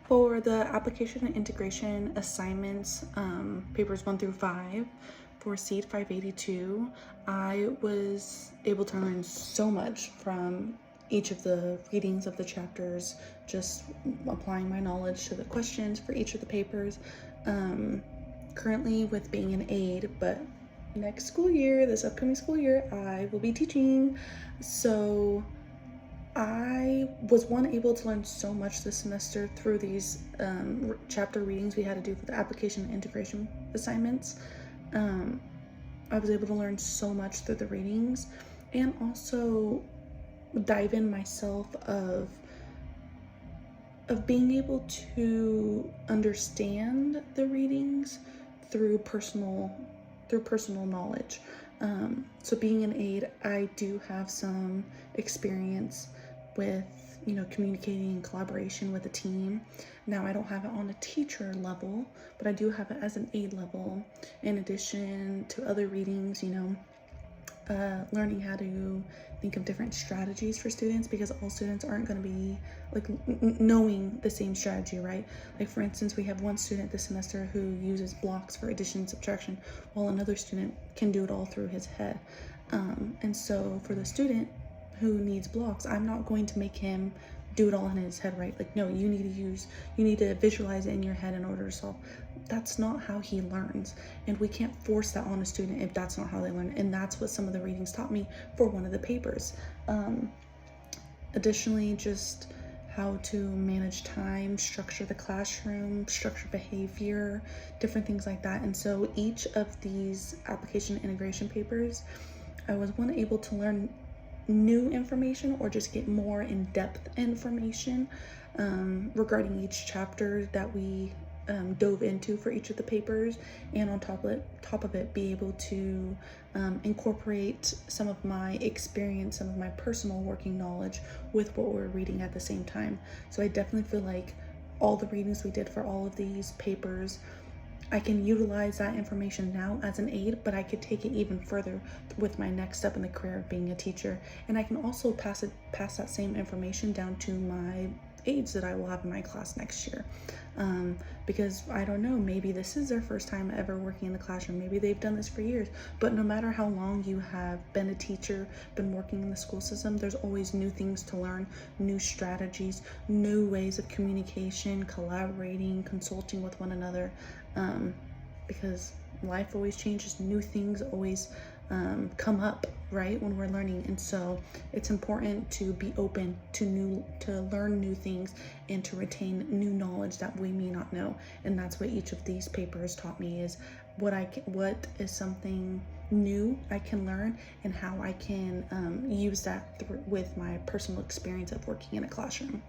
For the application and integration assignments, papers 1 through 5, for Seed 582, I was able to learn so much from each of the readings of the chapters, just applying my knowledge to the questions for each of the papers. Currently with being an aide, but next school year, this upcoming school year, I will be teaching. So I was able to learn so much this semester through these chapter readings we had to do for the application and integration assignments. I was able to learn so much through the readings, and also dive in myself of being able to understand the readings through personal knowledge. So being an aide, I do have some experience with, communicating and collaboration with a team. Now I don't have it on a teacher level, but I do have it as an aide level, in addition to other readings, learning how to think of different strategies for students, because all students aren't going to be knowing the same strategy, right? Like, for instance, we have one student this semester who uses blocks for addition and subtraction, while another student can do it all through his head. And so for the student who needs blocks, I'm not going to make him do it all in his head, right? Like, no, you need to visualize it in your head in order to solve. That's not how he learns, and we can't force that on a student if that's not how they learn. And that's what some of the readings taught me for one of the papers. Additionally, just how to manage time, structure the classroom, structure behavior, different things like that. And so each of these application integration papers, I was able to learn new information or just get more in-depth information regarding each chapter that we dove into for each of the papers, and on top of it be able to incorporate some of my experience, some of my personal working knowledge with what we're reading at the same time. So I definitely feel like all the readings we did for all of these papers, I can utilize that information now as an aide, but I could take it even further with my next step in the career of being a teacher. And I can also pass that same information down to my aides that I will have in my class next year. Because I don't know, maybe this is their first time ever working in the classroom. Maybe they've done this for years, but no matter how long you have been a teacher, been working in the school system, there's always new things to learn, new strategies, new ways of communication, collaborating, consulting with one another. Because life always changes, new things always come up, right, when we're learning. And so it's important to be open to learn new things and to retain new knowledge that we may not know. And that's what each of these papers taught me, is what is something new I can learn, and how I can use that with my personal experience of working in a classroom.